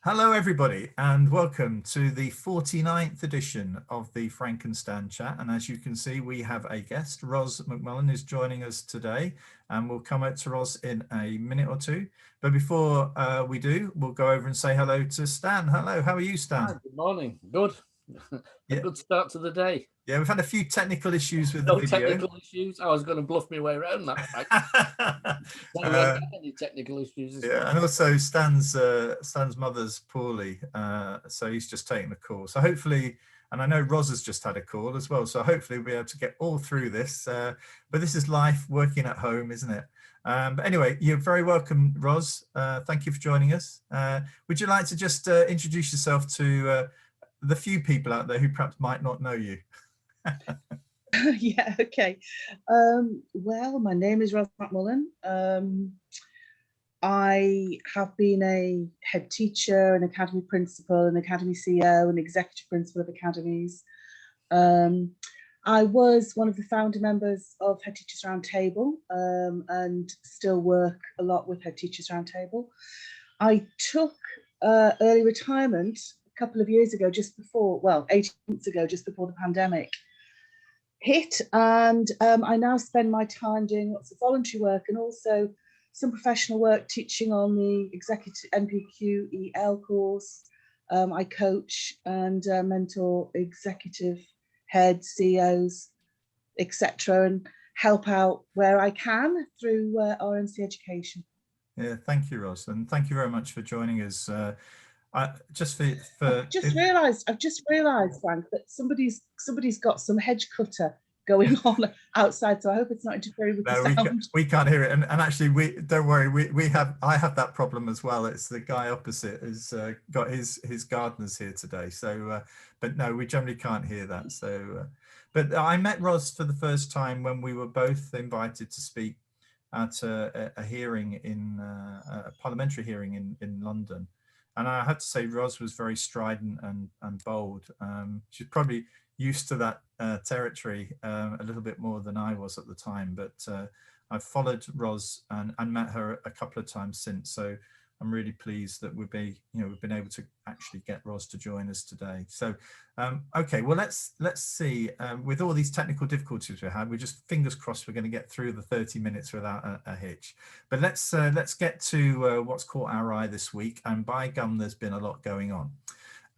Hello everybody and welcome to the 49th edition of the Frankenstein chat, and as you can see we have a guest. Ros McMullen is joining us today and we'll come out to Ros in a minute or two, but before we do, we'll go over and say hello to Stan. Hello, how are you, Stan? Hi, good morning. Good. Yeah. Good start to the day. Yeah, we've had a few technical issues with No the video. technical issues. I was going to bluff my way around that fact. We haven't had any technical issues this morning. And also Stan's mother's poorly, so he's just taken a call. So hopefully, and I know Ros has just had a call as well, so hopefully we'll be able to get all through this. But this is life working at home, isn't it? But anyway, you're very welcome, Ros. Thank you for joining us. Would you like to just introduce yourself to the few people out there who perhaps might not know you? Yeah, okay. Well, my name is Ros McMullen. I have been a head teacher, an academy principal, an academy CEO, an executive principal of academies. I was one of the founder members of Headteachers Roundtable and still work a lot with Headteachers Roundtable. I took early retirement a couple of years ago, just before, well, 18 months ago, just before the pandemic hit, and I now spend my time doing lots of voluntary work and also some professional work teaching on the executive NPQEL course. I coach and mentor executive heads, CEOs, etc., and help out where I can through RMC Education. Yeah, thank you, Ros, and thank you very much for joining us. I've just realised, Frank, that somebody's got some hedge cutter going on outside, so I hope it's not interfering with the sound. We can't hear it, and actually, don't worry, I have that problem as well. It's the guy opposite has got his gardeners here today, so but no, we generally can't hear that. So, but I met Ros for the first time when we were both invited to speak at a hearing in a parliamentary hearing in London. And I have to say, Ros was very strident and bold. She's probably used to that territory a little bit more than I was at the time. But I've followed Ros and met her a couple of times since. So I'm really pleased that we've been able to actually get Ros to join us today. So okay, well let's see. With all these technical difficulties we had, we just fingers crossed we're going to get through the 30 minutes without a hitch. But let's get to what's caught our eye this week. And by gum, there's been a lot going on.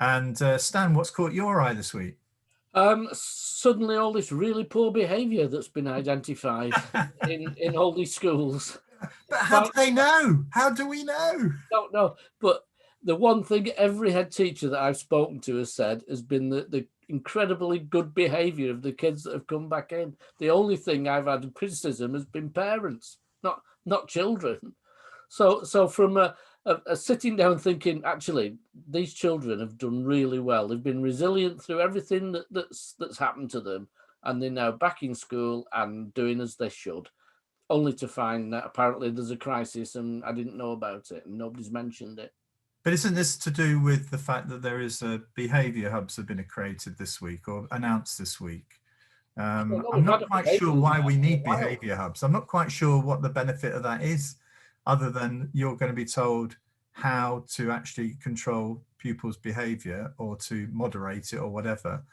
And Stan, what's caught your eye this week? Suddenly, all this really poor behaviour that's been identified in all these schools. But how do they know? How do we know? Don't know. But the one thing every head teacher that I've spoken to has said has been the incredibly good behaviour of the kids that have come back in. The only thing I've had criticism has been parents, not children. So from a sitting down thinking, actually, these children have done really well. They've been resilient through everything that's happened to them, and they're now back in school and doing as they should. Only to find that apparently there's a crisis and I didn't know about it and nobody's mentioned it. But isn't this to do with the fact that there is behaviour hubs have been created this week or announced this week? I'm not quite sure why we need behaviour hubs. I'm not quite sure what the benefit of that is, other than you're going to be told how to actually control pupils' behaviour or to moderate it or whatever.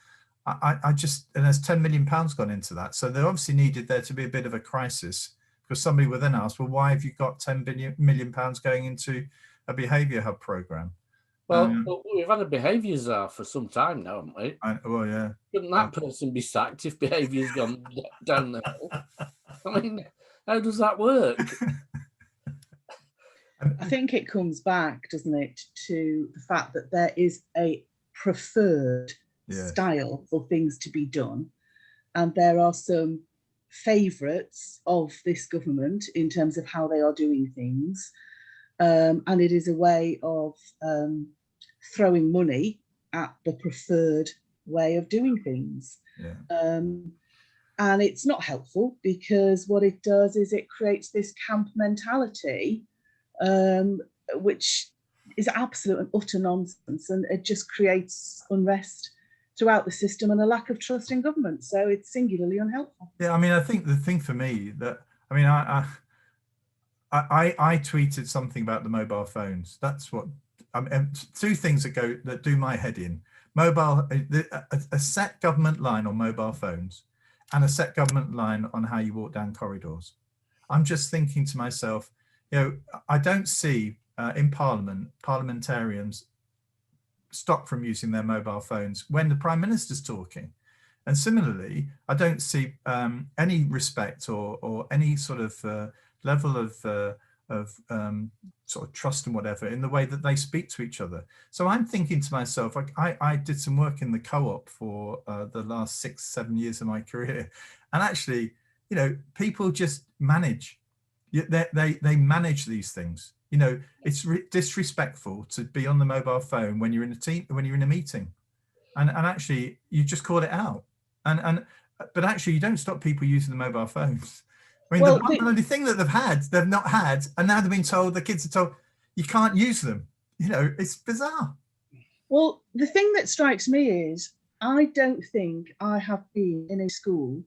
I just, and there's £10 million gone into that. So they obviously needed there to be a bit of a crisis, because somebody will then ask, well, why have you got £10 million going into a behaviour hub programme? Well, we've had a behaviour czar for some time now, haven't we? Well, yeah. Shouldn't that person be sacked if behaviour's gone down the hill? I mean, how does that work? I think it comes back, doesn't it, to the fact that there is a preferred style for things to be done, and there are some favourites of this government in terms of how they are doing things, and it is a way of throwing money at the preferred way of doing things. And it's not helpful, because what it does is it creates this camp mentality, which is absolute and utter nonsense, and it just creates unrest throughout the system and a lack of trust in government. So it's singularly unhelpful. Yeah, I mean, I think the thing for me that, I mean, I tweeted something about the mobile phones. That's what two things that do my head in: mobile, a set government line on mobile phones, and a set government line on how you walk down corridors. I'm just thinking to myself, I don't see in Parliament parliamentarians stop from using their mobile phones when the Prime Minister's talking. And similarly, I don't see any respect or any sort of level of sort of trust and whatever in the way that they speak to each other. So I'm thinking to myself, I did some work in the co-op for the last 6-7 years of my career, and actually, people just manage. They manage these things. It's disrespectful to be on the mobile phone when you're in a meeting, and actually you just call it out. But actually, you don't stop people using the mobile phones. I mean, the only thing that they've not had, and now they've been told, the kids are told, you can't use them. It's bizarre. Well, the thing that strikes me is, I don't think I have been in a school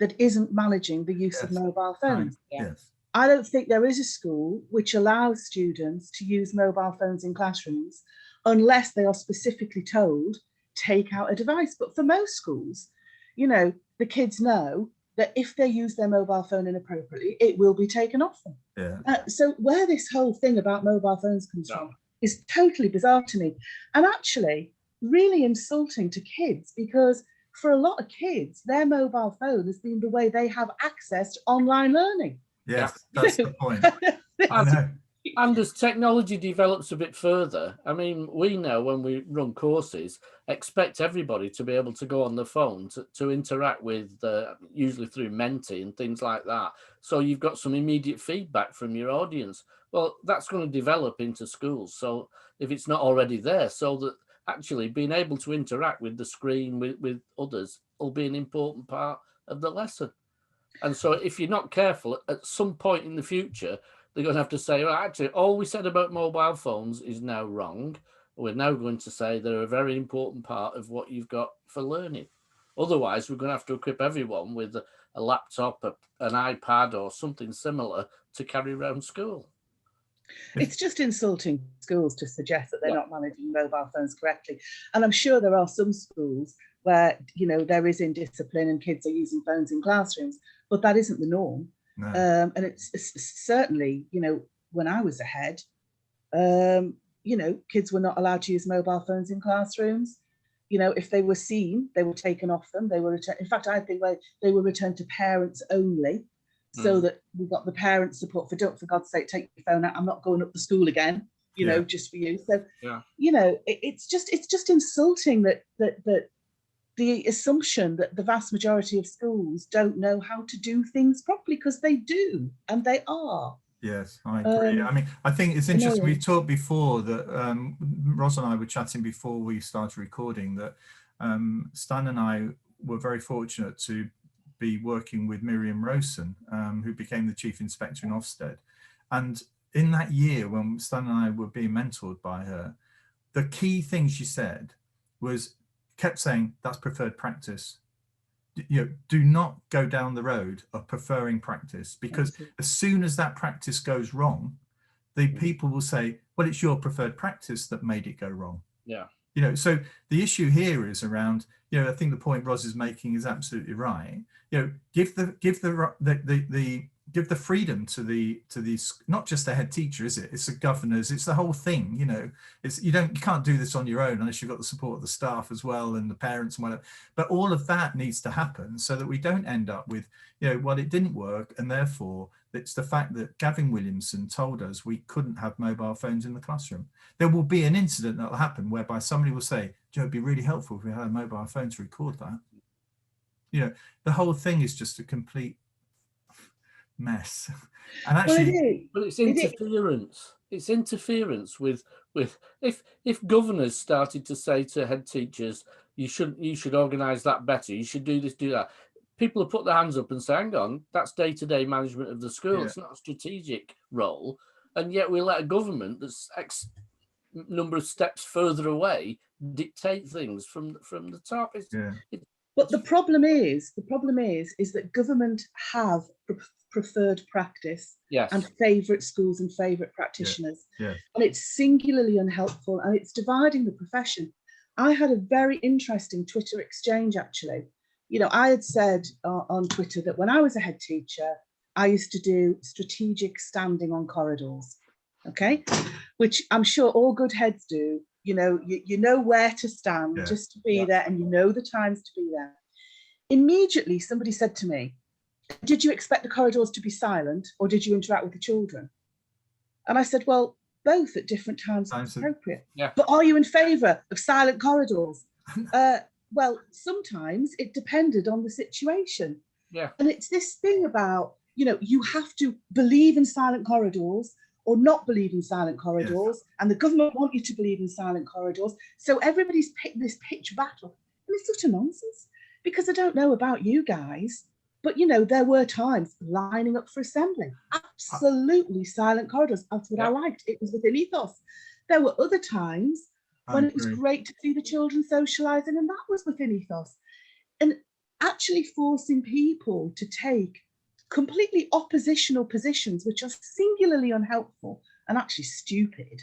that isn't managing the use of mobile phones. Right. Yes. I don't think there is a school which allows students to use mobile phones in classrooms unless they are specifically told, take out a device. But for most schools, the kids know that if they use their mobile phone inappropriately, it will be taken off them. Yeah. So where this whole thing about mobile phones comes from is totally bizarre to me, and actually really insulting to kids, because for a lot of kids, their mobile phone has been the way they have access to online learning. Yes, that's the point. And as technology develops a bit further, I mean, we know when we run courses, expect everybody to be able to go on the phone to interact with, usually through Menti and things like that. So you've got some immediate feedback from your audience. Well, that's going to develop into schools. So if it's not already there, so that actually being able to interact with the screen with others will be an important part of the lesson. And so if you're not careful, at some point in the future, they're going to have to say, well, actually, all we said about mobile phones is now wrong. We're now going to say they're a very important part of what you've got for learning. Otherwise, we're going to have to equip everyone with a laptop, an iPad or something similar to carry around school. It's just insulting schools to suggest that they're not managing mobile phones correctly. And I'm sure there are some schools where, there is indiscipline and kids are using phones in classrooms, but that isn't the norm. No. And it's certainly, when I was ahead, kids were not allowed to use mobile phones in classrooms. If they were seen, they were taken off them. They were returned. In fact, I think they were returned to parents only, so that we got the parent support for, don't, for God's sake, take your phone out. I'm not going up to school again, just for you. So, it's just insulting that the assumption that the vast majority of schools don't know how to do things properly, because they do, and they are. Yes, I agree. I mean, I think it's interesting. Annoying. We talked before that Ros and I were chatting before we started recording that Stan and I were very fortunate to be working with Miriam Rosen, who became the Chief Inspector in Ofsted. And in that year when Stan and I were being mentored by her, the key thing she said kept saying, that's preferred practice. Do not go down the road of preferring practice, because as soon as that practice goes wrong, the people will say, well, it's your preferred practice that made it go wrong. Yeah. So the issue here is around, I think the point Ros is making is absolutely right. Give the freedom to these, not just the head teacher, is it? It's the governors, it's the whole thing. You can't do this on your own unless you've got the support of the staff as well and the parents and whatever. But all of that needs to happen so that we don't end up with, well, it didn't work, and therefore it's the fact that Gavin Williamson told us we couldn't have mobile phones in the classroom. There will be an incident that will happen whereby somebody will say, it'd be really helpful if we had a mobile phone to record that. The whole thing is just a complete mess. And actually, but it's interference. It's interference with if governors started to say to head teachers, you should organise that better, you should do this, do that. People have put their hands up and say, hang on, that's day-to-day management of the school. Yeah. It's not a strategic role. And yet we let a government that's X number of steps further away dictate things from the top. But the problem is that government have preferred practice Yes. and favourite schools and favourite practitioners. Yeah. And it's singularly unhelpful and it's dividing the profession. I had a very interesting Twitter exchange, actually. You know, I had said on Twitter that when I was a head teacher, I used to do strategic standing on corridors, okay? Which I'm sure all good heads do. You know, you know where to stand just to be there, and you know the times to be there. Immediately, somebody said to me, did you expect the corridors to be silent or did you interact with the children? And I said, well, both at different times is appropriate. Yeah. But are you in favour of silent corridors? Well, sometimes it depended on the situation. Yeah. And it's this thing about, you know, you have to believe in silent corridors or not believe in silent corridors, and the government want you to believe in silent corridors. So everybody's picked this pitch battle, and it's such a nonsense, because I don't know about you guys, but you know, there were times lining up for assembly, absolutely silent corridors. That's what I liked. It was within ethos. There were other times when it was great to see the children socialising, and that was within ethos. And actually forcing people to take completely oppositional positions, which are singularly unhelpful and actually stupid,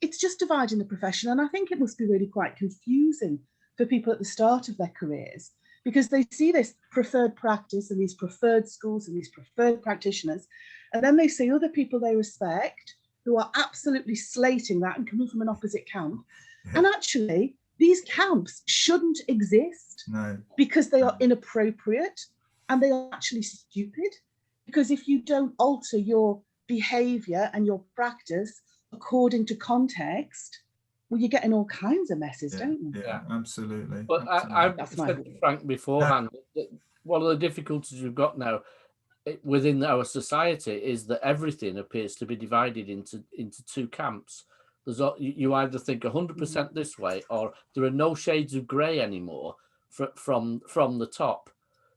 it's just dividing the profession. And I think it must be really quite confusing for people at the start of their careers, because they see this preferred practice and these preferred schools and these preferred practitioners, and then they see other people they respect who are absolutely slating that and coming from an opposite camp. And actually, these camps shouldn't exist because they are inappropriate and they are actually stupid. Because if you don't alter your behaviour and your practice according to context, well, you're getting all kinds of messes, don't you? Yeah, absolutely. But I've said to Frank beforehand that one of the difficulties we've got now within our society is that everything appears to be divided into two camps. You either think 100% this way, or there are no shades of grey anymore from the top.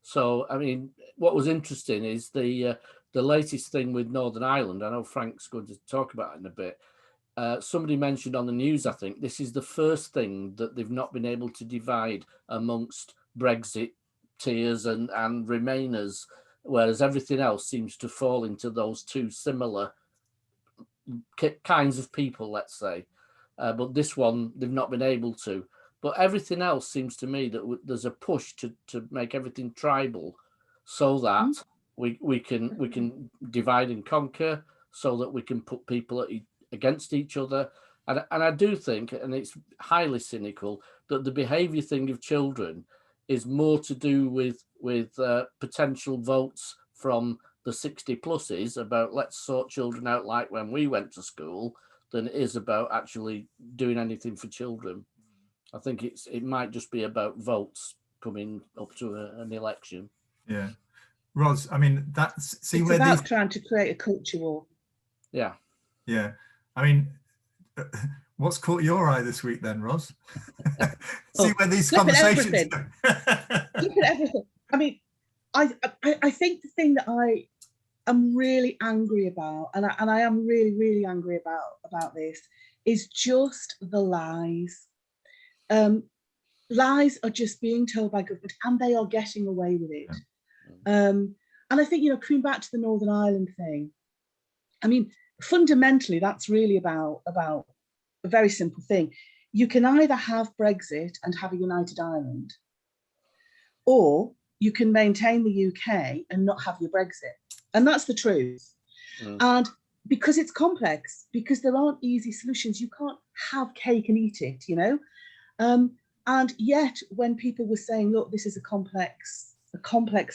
So, I mean, what was interesting is the latest thing with Northern Ireland. I know Frank's going to talk about it in a bit. Somebody mentioned on the news, I think, this is the first thing that they've not been able to divide amongst Brexiteers and Remainers, whereas everything else seems to fall into those two similar kinds of people, let's say. But this one, they've not been able to. But everything else seems to me that there's a push to make everything tribal, so that we can divide and conquer, so that we can put people against each other. And I do think, and it's highly cynical, that the behaviour thing of children is more to do with potential votes from the 60 pluses about let's sort children out like when we went to school, than it is about actually doing anything for children. I think it might just be about votes coming up to an election. Yeah, Ros, I mean, it's where about trying to create a culture war. Yeah. I mean, what's caught your eye this week then, Ros? See where these conversations go. Look at everything. I mean, I think the thing that I'm really angry about, and I am really, really angry about this, is just the lies. Lies are just being told by government, and they are getting away with it. And I think, you know, coming back to the Northern Ireland thing, I mean, fundamentally, that's really about a very simple thing. You can either have Brexit and have a united Ireland, or you can maintain the UK and not have your Brexit. And that's the truth. And because it's complex, because there aren't easy solutions, you can't have cake and eat it, you know? And yet when people were saying, look, this is a complex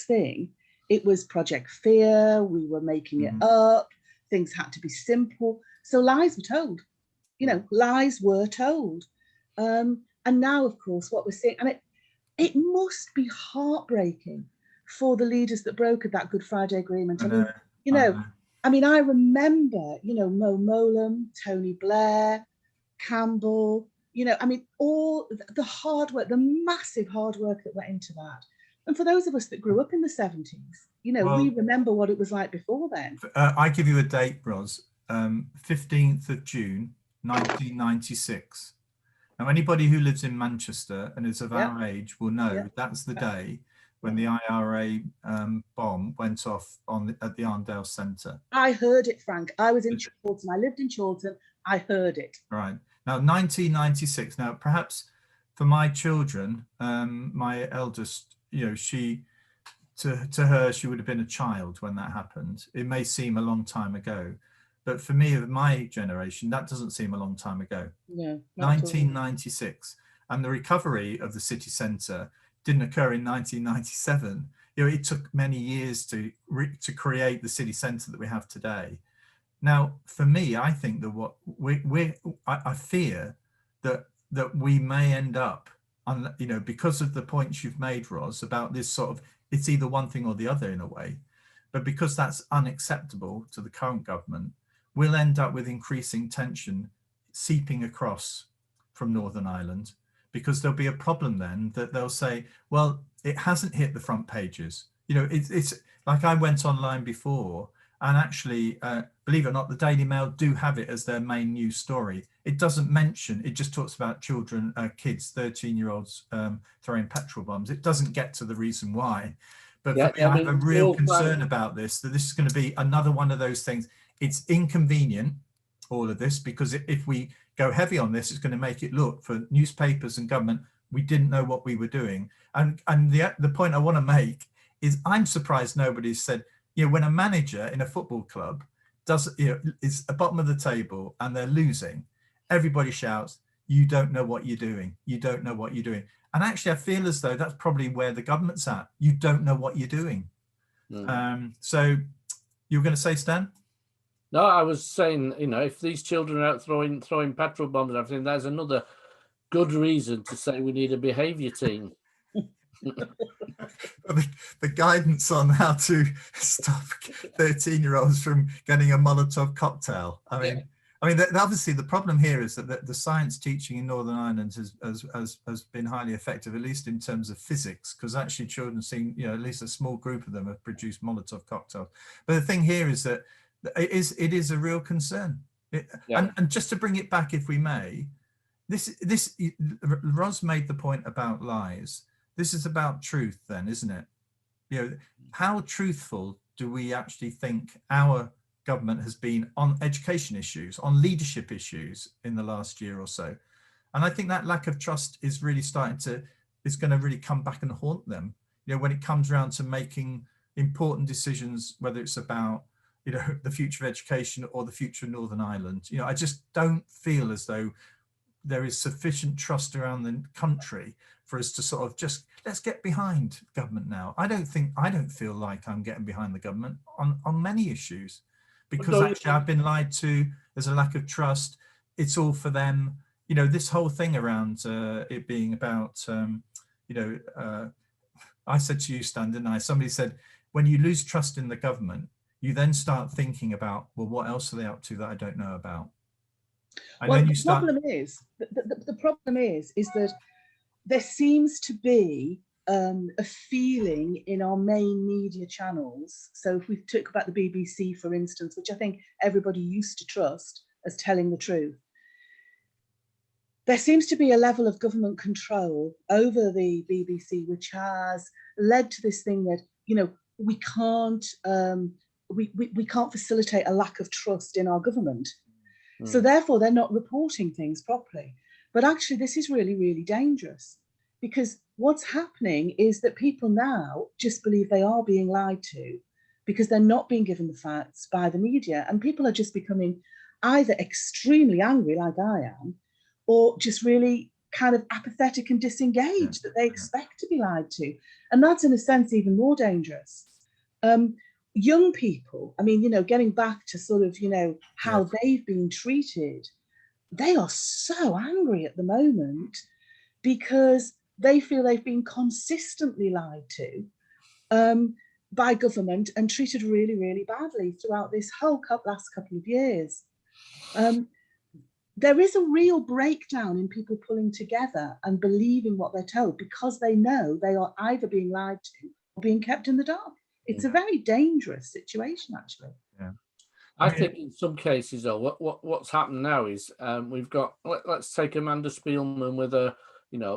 thing, it was Project Fear, we were making it up, things had to be simple. So lies were told, you know, lies were told. And now, of course, what we're seeing, and it must be heartbreaking for the leaders that brokered that Good Friday Agreement. I mean, you know, I remember, you know, Mo Mowlam, Tony Blair, Campbell, you know, I mean, all the hard work, the massive hard work that went into that. And for those of us that grew up in the 70s, you know, we remember what it was like before then. I give you a date, Ros, 15th of June, 1996. Now, anybody who lives in Manchester and is of Yeah. our age will know Yeah. that's the day when the IRA bomb went off at the Arndale Centre. I heard it, Frank. I was in Chorlton. I lived in Chorlton. I heard it. Right. Now, 1996. Now, perhaps for my children, my eldest, you know, to her, she would have been a child when that happened. It may seem a long time ago, but for me, of my generation, that doesn't seem a long time ago. No, 1996, and the recovery of the city centre didn't occur in 1997. You know, it took many years to create the city centre that we have today. Now, for me, I think that I fear that we may end up on, you know, because of the points you've made, Ros, about this sort of, it's either one thing or the other in a way, but because that's unacceptable to the current government, we'll end up with increasing tension seeping across from Northern Ireland, because there'll be a problem then that they'll say, well, it hasn't hit the front pages. You know, it's like I went online before, and actually, believe it or not, the Daily Mail do have it as their main news story. It doesn't mention, it just talks about children, kids, 13-year-olds throwing petrol bombs. It doesn't get to the reason why. But for me, I have a real concern about this, that this is going to be another one of those things. It's inconvenient, all of this, because if we go heavy on this, it's going to make it look for newspapers and government, we didn't know what we were doing. And the point I want to make is, I'm surprised nobody's said, you know, when a manager in a football club is at the bottom of the table and they're losing, everybody shouts, you don't know what you're doing. You don't know what you're doing. And actually, I feel as though that's probably where the government's at. You don't know what you're doing. So you were going to say, Stan? No, I was saying, you know, if these children are out throwing petrol bombs and everything, there's another good reason to say we need a behaviour team. The guidance on how to stop 13-year-olds from getting a Molotov cocktail. I mean, obviously the problem here is that the science teaching in Northern Ireland has been highly effective, at least in terms of physics, because actually children seem, you know, at least a small group of them have produced Molotov cocktails. But the thing here is that it is a real concern. And just to bring it back, if we may, Ros made the point about lies. This is about truth then, isn't it? You know, how truthful do we actually think our government has been on education issues, on leadership issues in the last year or so? And I think that lack of trust is really it's going to really come back and haunt them, you know, when it comes around to making important decisions, whether it's about, you know, the future of education or the future of Northern Ireland. You know, I just don't feel as though there is sufficient trust around the country for us to sort of just, let's get behind government now. I don't feel like I'm getting behind the government on many issues, because actually I've been lied to. There's a lack of trust. It's all for them. You know, this whole thing around it being about, you know, I said to you, Stan, didn't I? Somebody said, when you lose trust in the government, you then start thinking about, well, what else are they up to that I don't know about? And well, then you the problem is that there seems to be a feeling in our main media channels. So if we talk about the BBC, for instance, which I think everybody used to trust as telling the truth, there seems to be a level of government control over the BBC, which has led to this thing that, you know, we can't facilitate a lack of trust in our government. So therefore, they're not reporting things properly. But actually, this is really, really dangerous, because what's happening is that people now just believe they are being lied to because they're not being given the facts by the media. And people are just becoming either extremely angry, like I am, or just really kind of apathetic and disengaged, that they expect to be lied to. And that's, in a sense, even more dangerous. Young people, I mean, you know, getting back to sort of, you know, how they've been treated, they are so angry at the moment because they feel they've been consistently lied to by government and treated really, really badly throughout this whole last couple of years. There is a real breakdown in people pulling together and believing what they're told, because they know they are either being lied to or being kept in the dark. It's a very dangerous situation, actually. Yeah. I think in some cases, though, what's happened now is we've got, let's take Amanda Spielman with a,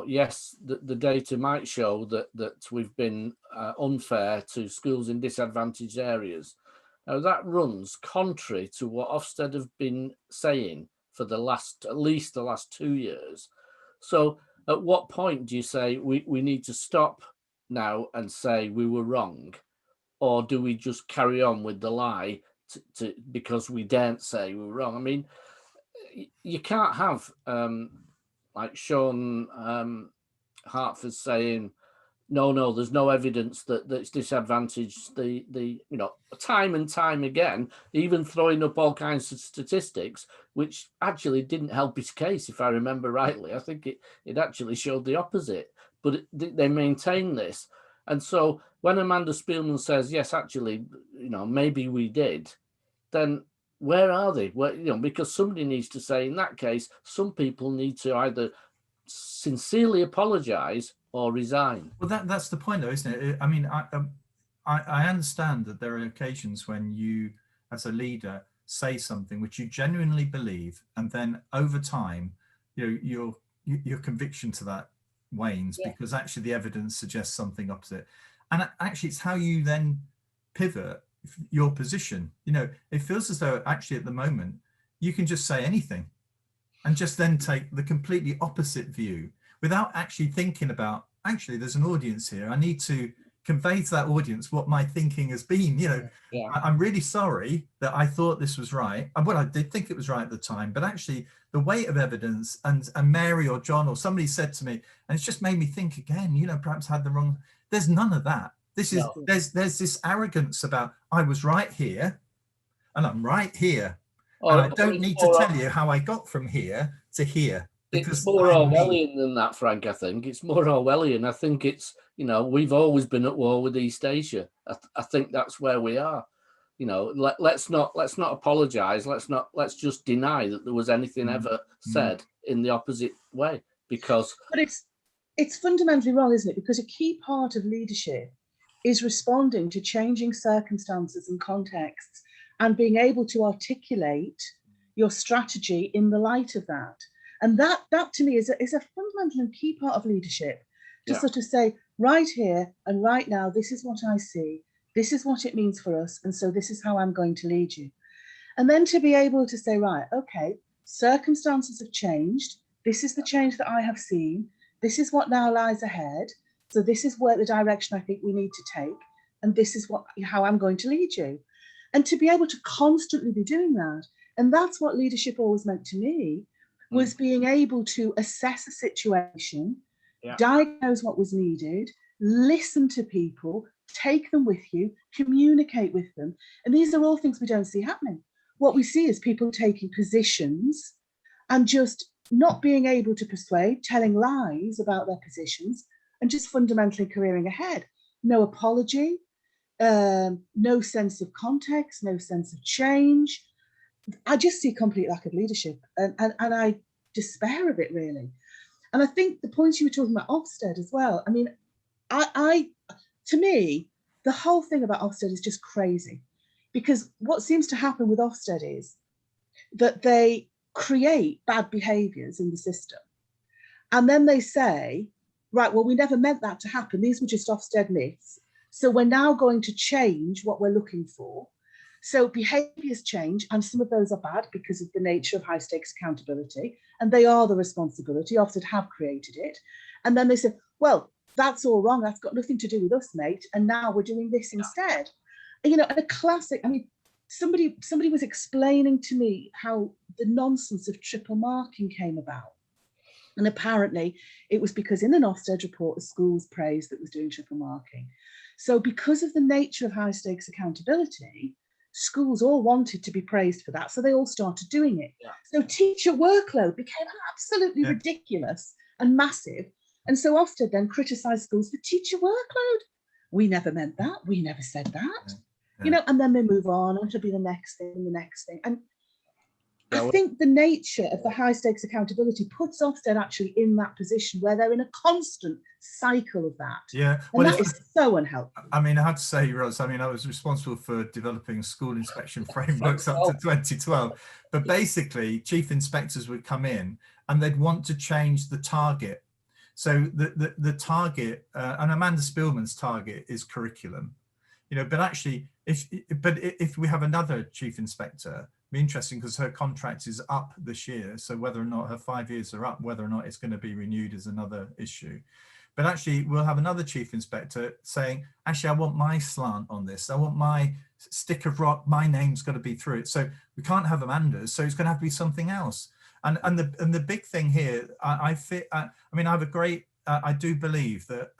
yes, the data might show that we've been unfair to schools in disadvantaged areas. Now that runs contrary to what Ofsted have been saying for at least the last 2 years. So at what point do you say we need to stop now and say we were wrong? Or do we just carry on with the lie because we daren't say we were wrong? I mean, you can't have like Sean Hartford saying, no, there's no evidence that's disadvantaged the time and time again, even throwing up all kinds of statistics, which actually didn't help his case, if I remember rightly. I think it actually showed the opposite, but they maintain this. And so when Amanda Spielman says, yes, actually, maybe we did, then where are they? Because somebody needs to say, in that case, some people need to either sincerely apologize or resign. Well, that's the point, though, isn't it? I mean, I understand that there are occasions when you, as a leader, say something which you genuinely believe, and then over time, your conviction to that wanes because actually the evidence suggests something opposite. And actually, it's how you then pivot your position. It feels as though actually at the moment you can just say anything and just then take the completely opposite view without actually thinking about, actually, there's an audience here. I need to convey to that audience what my thinking has been. I'm really sorry that I thought this was right. Well, I did think it was right at the time, but actually the weight of evidence and Mary or John or somebody said to me, and it's just made me think again, perhaps I had the wrong, there's none of that. There's this arrogance about, I was right here and I'm right here. And I don't need to tell you how I got from here to here. It's more Orwellian than that, Frank. I think it's more Orwellian. I think it's, we've always been at war with East Asia. I think that's where we are. Let's not apologize. Let's just deny that there was anything ever said in the opposite way, because. But it's fundamentally wrong, isn't it? Because a key part of leadership is responding to changing circumstances and contexts and being able to articulate your strategy in the light of that. And that to me is a fundamental and key part of leadership, to sort of say, right here and right now, this is what I see, this is what it means for us, and so this is how I'm going to lead you. And then to be able to say, right, okay, circumstances have changed, this is the change that I have seen, this is what now lies ahead, so this is where the direction I think we need to take, and this is how I'm going to lead you. And to be able to constantly be doing that, and that's what leadership always meant to me, was being able to assess a situation, diagnose what was needed, listen to people, take them with you, communicate with them. And these are all things we don't see happening. What we see is people taking positions and just not being able to persuade, telling lies about their positions, and just fundamentally careering ahead. No apology, no sense of context, no sense of change. I just see a complete lack of leadership, and I despair of it, really. And I think the points you were talking about Ofsted as well. I mean, to me, the whole thing about Ofsted is just crazy, because what seems to happen with Ofsted is that they create bad behaviours in the system, and then they say, right, well, we never meant that to happen. These were just Ofsted myths. So we're now going to change what we're looking for. So behaviours change, and some of those are bad because of the nature of high stakes accountability, and they are the responsibility. Ofsted have created it. And then they say, well, that's all wrong. That's got nothing to do with us, mate. And now we're doing this instead. And a classic, I mean, somebody was explaining to me how the nonsense of triple marking came about. And apparently it was because in an Ofsted report, the schools praised that was doing triple marking. So because of the nature of high stakes accountability, schools all wanted to be praised for that. So they all started doing it. Yeah. So teacher workload became absolutely ridiculous and massive. And so Ofsted then criticised schools for teacher workload. We never meant that. We never said that. And then they move on, and it'll be the next thing and the next thing. And I think the nature of the high stakes accountability puts Ofsted actually in that position where they're in a constant cycle of that. Yeah, well, that is so unhelpful. I mean, I have to say, Ros, I mean, I was responsible for developing school inspection frameworks up to 2012. But basically, chief inspectors would come in and they'd want to change the target. So the target, and Amanda Spielman's target is curriculum, you know, but actually, if we have another chief inspector, be interesting because her contract is up this year. So whether or not her 5 years are up, whether or not it's going to be renewed is another issue. But actually, we'll have another chief inspector saying, actually, I want my slant on this. I want my stick of rock. My name's got to be through it. So we can't have Amanda's. So it's going to have to be something else. And the big thing here, I mean, I have a great, I do believe that,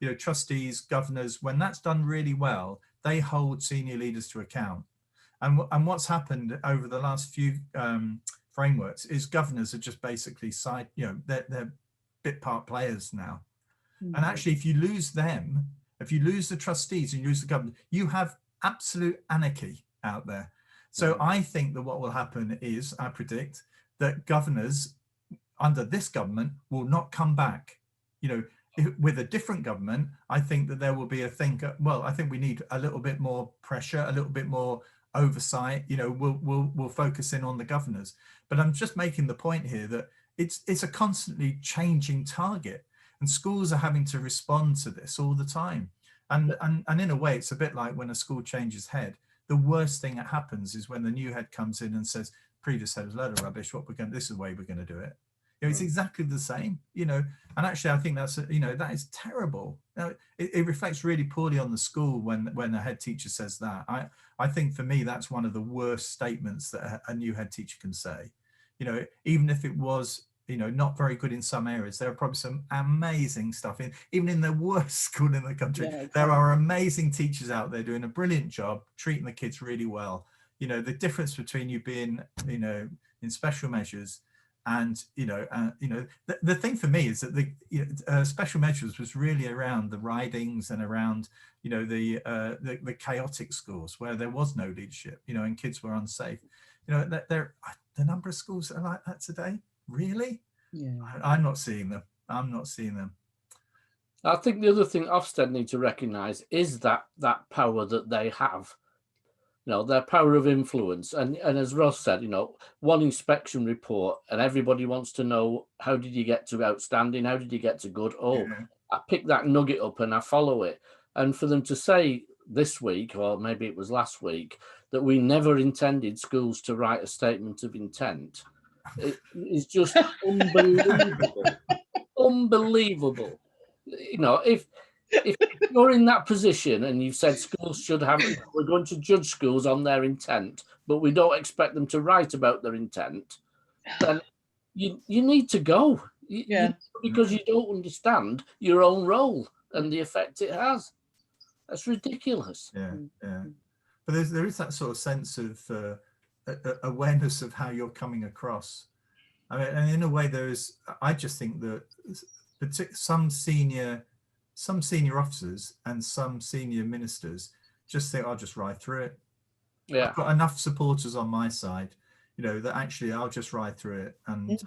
you know, trustees, governors, when that's done really well, they hold senior leaders to account. And what's happened over the last few frameworks is governors are just basically they're bit part players now. Mm-hmm. And actually, if you lose them, if you lose the trustees and you lose the governor, you have absolute anarchy out there. So I think that what will happen is, I predict that governors under this government will not come back. You know, with a different government, I think that there will be a thing. Well, I think we need a little bit more pressure, a little bit more oversight. You know, we'll focus in on the governors. But I'm just making the point here that it's a constantly changing target, and schools are having to respond to this all the time. And in a way, it's a bit like when a school changes head. The worst thing that happens is when the new head comes in and says, previous head was a load of rubbish. This is the way we're going to do it. You know, it's exactly the same, you know, and actually I think that's, you know, that is terrible. It reflects really poorly on the school when a head teacher says that. I think for me, that's one of the worst statements that a new head teacher can say. You know, even if it was, you know, not very good in some areas, there are probably some amazing stuff even in the worst school in the country. Yeah, exactly. There are amazing teachers out there doing a brilliant job, treating the kids really well. You know, the difference between you being, you know, in special measures and, you know, the thing for me is that the special measures was really around the ridings and around, you know, the chaotic schools where there was no leadership, you know, and kids were unsafe. You know, the number of schools that are like that today, really? Yeah. I'm not seeing them. I'm not seeing them. I think the other thing Ofsted need to recognise is that power that they have. You know, their power of influence. And as Ros said, you know, one inspection report and everybody wants to know, how did you get to outstanding? How did you get to good? Oh, yeah. I pick that nugget up and I follow it. And for them to say this week, or maybe it was last week, that we never intended schools to write a statement of intent, it is just unbelievable. Unbelievable. You know, if you're in that position and you've said schools should have, we're going to judge schools on their intent, but we don't expect them to write about their intent, then you need to go. Because you don't understand your own role and the effect it has. That's ridiculous. Yeah. But there is that sort of sense of awareness of how you're coming across. I mean, and in a way, I just think that some senior officers and some senior ministers just think, I'll just ride through it. Yeah. I've got enough supporters on my side, you know, that actually I'll just ride through it, and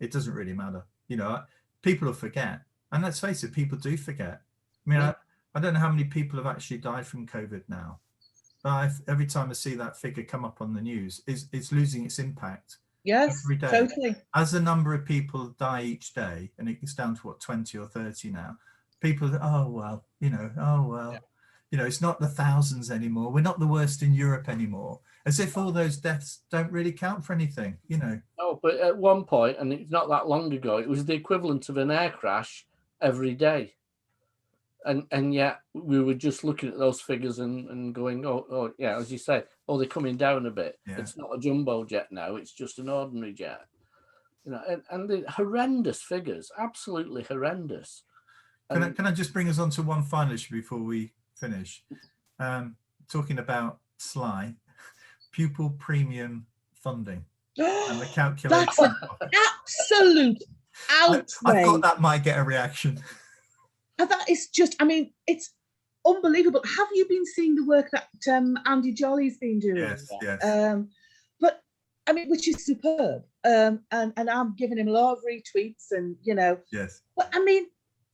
it doesn't really matter. You know, people will forget, and let's face it, people do forget. I mean, I don't know how many people have actually died from COVID now, but every time I see that figure come up on the news, it's losing its impact. Yes, every day. Totally. As the number of people die each day, and it's down to what, 20 or 30 now, people, you know, it's not the thousands anymore. We're not the worst in Europe anymore. As if all those deaths don't really count for anything, you know. Oh, but at one point, and it's not that long ago, it was the equivalent of an air crash every day. And yet we were just looking at those figures and going, oh yeah, as you say, they're coming down a bit. Yeah. It's not a jumbo jet now, it's just an ordinary jet. You know, and the horrendous figures, absolutely horrendous. Can I just bring us on to one final issue before we finish? Talking about SLI, pupil premium funding and the calculation. That's absolute outrage. I thought that might get a reaction. And that is just, I mean, it's unbelievable. Have you been seeing the work that Andy Jolly's been doing? Yes. But I mean, which is superb. And I'm giving him a lot of retweets and, you know. Yes. But I mean,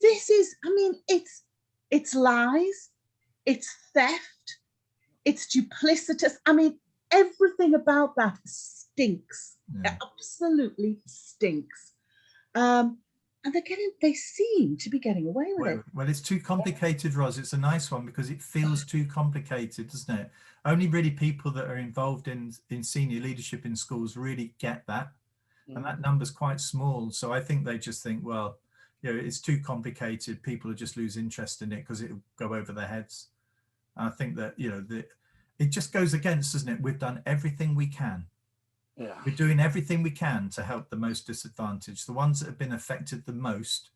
this is, I mean, it's lies, it's theft, it's duplicitous. I mean, everything about that stinks. Yeah. It absolutely stinks. And they seem to be getting away with it. Well, it's too complicated, Ros. It's a nice one because it feels too complicated, doesn't it? Only really people that are involved in senior leadership in schools really get that. And that number's quite small. So I think they just think, well, you know, it's too complicated. People will just lose interest in it because it'll go over their heads. And I think that, you know, it just goes against, doesn't it? We've done everything we can. Yeah. We're doing everything we can to help the most disadvantaged, the ones that have been affected the most.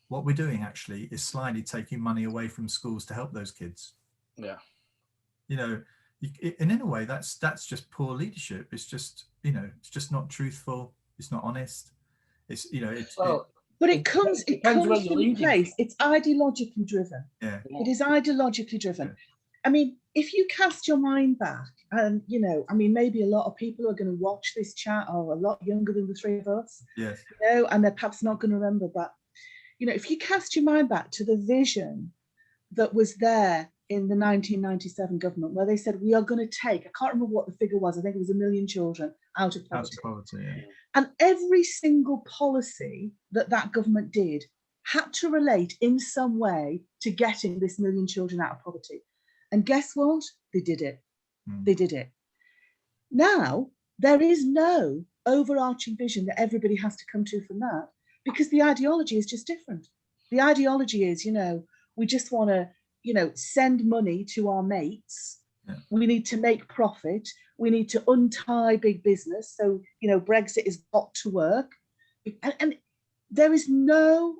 What we're doing actually is slightly taking money away from schools to help those kids. Yeah. You know, and in a way, that's just poor leadership. It's just, you know, it's just not truthful. It's not honest. It's, you know, but it comes from a place. It's ideologically driven. Yeah. It is ideologically driven. Yeah. I mean, if you cast your mind back, and you know, I mean, maybe a lot of people are going to watch this chat are a lot younger than the three of us. Yes. You know, and they're perhaps not going to remember. But you know, if you cast your mind back to the vision that was there in the 1997 government, where they said we are going to take, I can't remember what the figure was. I think it was 1 million children out of poverty. Yeah. And every single policy that government did had to relate in some way to getting this 1 million children out of poverty. And guess what? They did it. They did it. Now, there is no overarching vision that everybody has to come to from that, because the ideology is just different. The ideology is, you know, we just want to, you know, send money to our mates. Yeah. We need to make profit. We need to untie big business. So, you know, Brexit has got to work. And there is no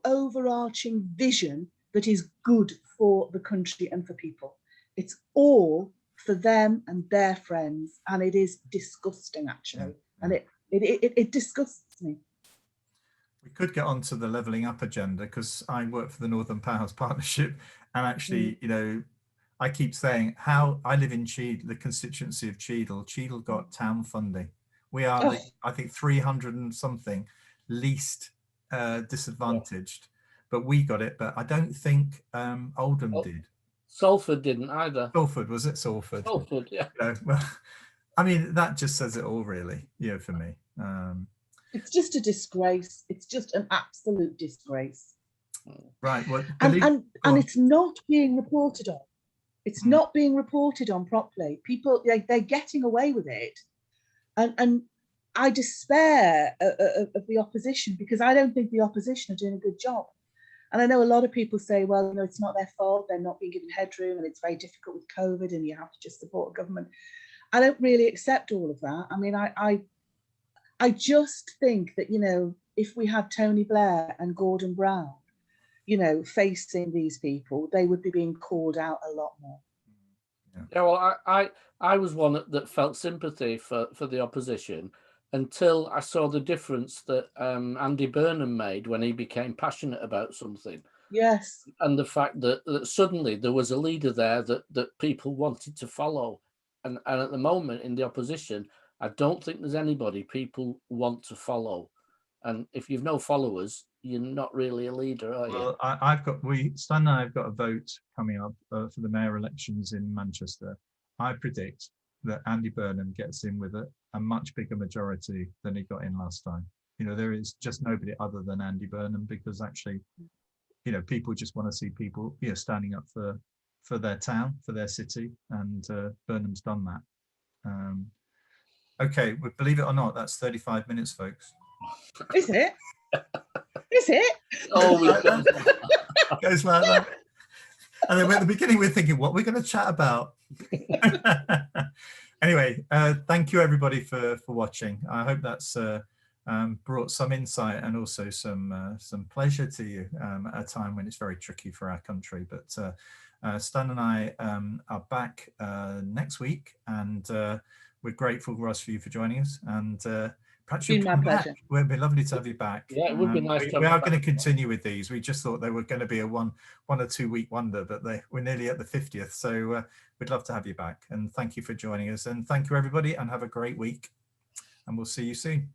overarching vision that is good for the country and for people. It's all for them and their friends, and it is disgusting, actually. Yeah. And it disgusts me. We could get onto the levelling up agenda, because I work for the Northern Powerhouse Partnership, and actually, you know, I keep saying how I live in Cheadle, the constituency of Cheadle. Cheadle got town funding. We are, I think, 300 and something least disadvantaged, but we got it. But I don't think Oldham did. Salford didn't either. Salford, was it Salford? Salford, yeah. You know, well, I mean, that just says it all, really, you know, for me. It's just a disgrace. It's just an absolute disgrace. Right. Well, and it's not being reported on. It's not being reported on properly. People, they're getting away with it. And I despair of the opposition, because I don't think the opposition are doing a good job. And I know a lot of people say, well, you know, it's not their fault. They're not being given headroom, and it's very difficult with COVID, and you have to just support a government. I don't really accept all of that. I mean, I just think that, you know, if we had Tony Blair and Gordon Brown, you know, facing these people, they would be being called out a lot more. Yeah, well, I was one that felt sympathy for the opposition until I saw the difference that Andy Burnham made when he became passionate about something. Yes. And the fact that suddenly there was a leader there that people wanted to follow. And at the moment in the opposition, I don't think there's anybody people want to follow. And if you've no followers, you're not really a leader, are you? Well, Stan and I have got a vote coming up for the mayor elections in Manchester. I predict that Andy Burnham gets in with a much bigger majority than he got in last time. You know, there is just nobody other than Andy Burnham, because actually, you know, people just want to see people, you know, standing up for their town, for their city, and Burnham's done that. Okay, well, believe it or not, that's 35 minutes, folks. Is it? Is it? Oh, goes like that. And then at the beginning, we're thinking, what we're going to chat about. Anyway, thank you everybody for watching. I hope that's brought some insight and also some pleasure to you at a time when it's very tricky for our country. But Stan and I are back next week, and we're grateful, Ros, for you for joining us. And Perhaps Been you'll my come pleasure. back. Well, it'd be lovely to have you back. Yeah, it would be nice to have We you are back. going to continue with these. We just thought they were going to be a one or 2 week wonder, but we're nearly at the 50th. So we'd love to have you back. And thank you for joining us. And thank you, everybody, and have a great week. And we'll see you soon.